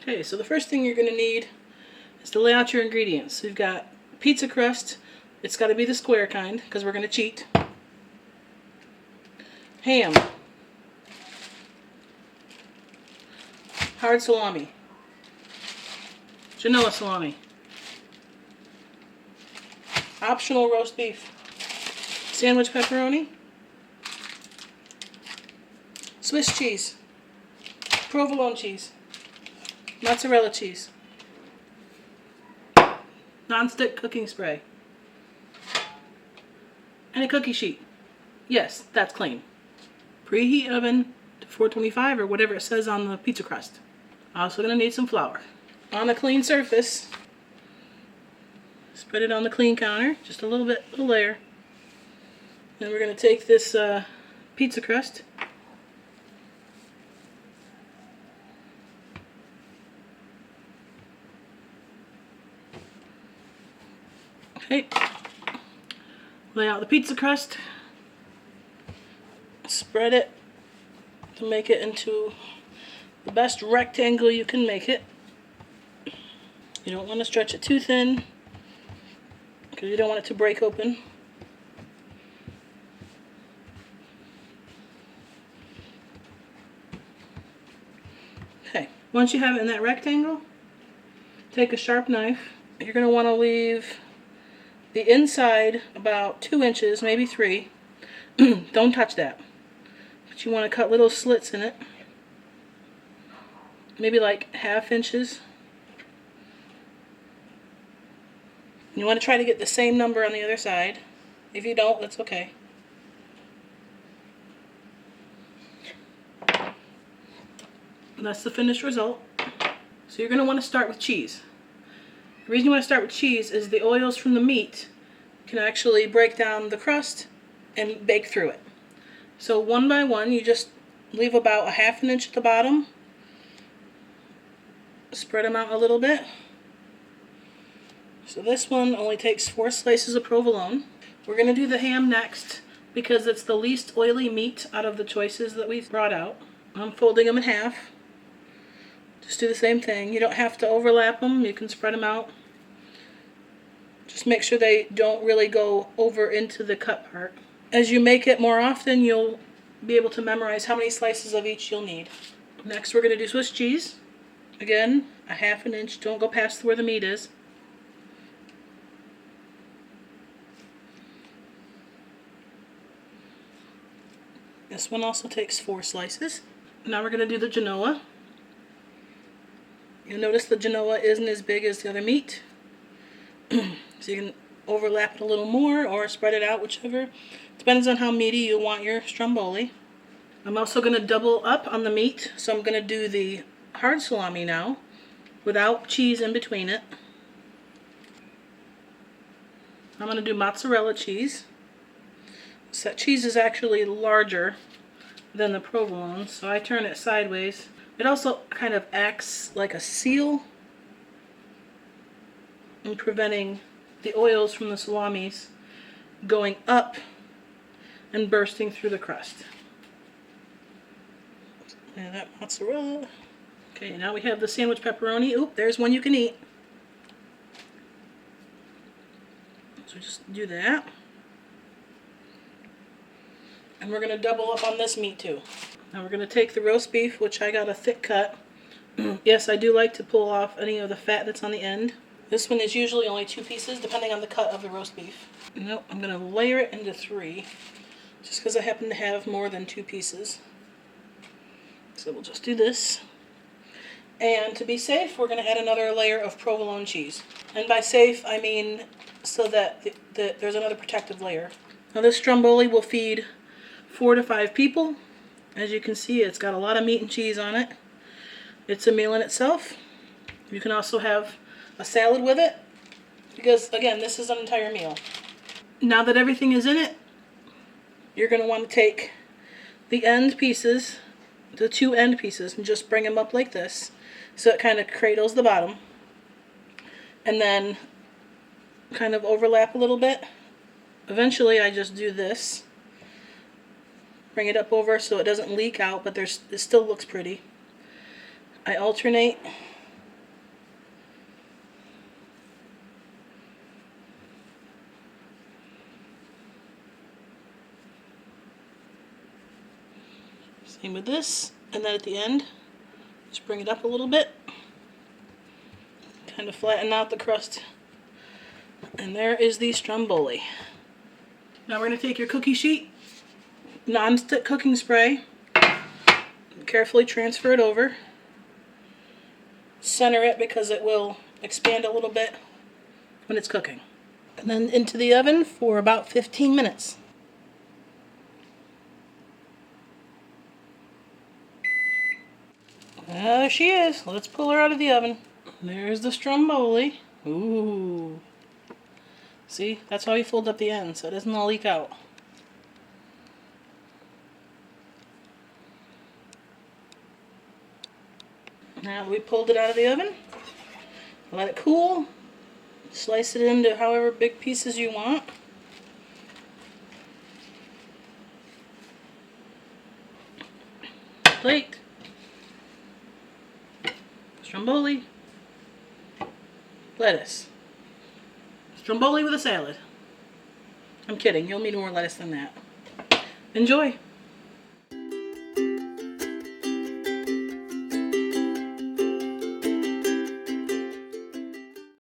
Okay, so the first thing you're going to need is to lay out your ingredients. So you've got pizza crust. It's got to be the square kind because we're going to cheat. Ham. Hard salami. Genoa salami. Optional roast beef. Sandwich pepperoni. Swiss cheese. Provolone cheese. Mozzarella cheese. Non-stick cooking spray. And a cookie sheet. Yes, that's clean. Preheat oven to 425 or whatever it says on the pizza crust. Also going to need some flour. On a clean surface, spread it on the clean counter, just a little layer. Then we're going to take this pizza crust, okay, lay out the pizza crust, spread it to make it into the best rectangle you can make it. You don't want to stretch it too thin because you don't want it to break open. Okay, once you have it in that rectangle, take a sharp knife. You're going to want to leave the inside about 2 inches, maybe 3. Don't touch that. But you want to cut little slits in it. Maybe like 1/2 inches. You want to try to get the same number on the other side. If you don't, that's okay. And that's the finished result. So you're going to want to start with cheese. The reason you want to start with cheese is the oils from the meat can actually break down the crust and bake through it. So one by one, you just leave about 1/2 inch at the bottom. Spread them out a little bit. So this one only takes 4 slices of provolone. We're going to do the ham next because it's the least oily meat out of the choices that we've brought out. I'm folding them in half. Just do the same thing. You don't have to overlap them. You can spread them out. Just make sure they don't really go over into the cut part. As you make it more often, you'll be able to memorize how many slices of each you'll need. Next, we're going to do Swiss cheese. Again, 1/2 inch. Don't go past where the meat is. This one also takes 4 slices. Now we're going to do the Genoa. You'll notice the Genoa isn't as big as the other meat. So you can overlap it a little more or spread it out, whichever. Depends on how meaty you want your Stromboli. I'm also going to double up on the meat. So I'm going to do the hard salami now without cheese in between it. I'm going to do mozzarella cheese. So that cheese is actually larger than the provolone, so I turn it sideways. It also kind of acts like a seal in preventing the oils from the salamis going up and bursting through the crust. And that mozzarella. Okay, now we have the sandwich pepperoni. Oop, there's one you can eat. So just do that. And we're going to double up on this meat too. Now we're going to take the roast beef, which I got a thick cut. Yes, I do like to pull off any of the fat that's on the end. This one is usually only 2 pieces, depending on the cut of the roast beef. Nope, I'm going to layer it into 3, just because I happen to have more than 2 pieces. So we'll just do this. And to be safe, we're going to add another layer of provolone cheese. And by safe, I mean so that there's another protective layer. Now this Stromboli will feed 4 to 5 people. As you can see, it's got a lot of meat and cheese on it. It's a meal in itself. You can also have a salad with it, because again, this is an entire meal. Now that everything is in it, you're going to want to take the end pieces, the 2 end pieces, and just bring them up like this, so it kind of cradles the bottom, and then kind of overlap a little bit. Eventually I just do this, bring it up over so it doesn't leak out, but it still looks pretty. I alternate Same with this. And then at the end, just bring it up a little bit. Kind of flatten out the crust. And there is the stromboli. Now we're going to take your cookie sheet, non-stick cooking spray, carefully transfer it over. Center it because it will expand a little bit when it's cooking. And then into the oven for about 15 minutes. There she is. Let's pull her out of the oven. There's the stromboli. Ooh. See, that's how you fold up the end so it doesn't all leak out. Now we pulled it out of the oven. Let it cool. Slice it into however big pieces you want. Plate. Stromboli. Lettuce. Stromboli with a salad. I'm kidding, you'll need more lettuce than that. Enjoy!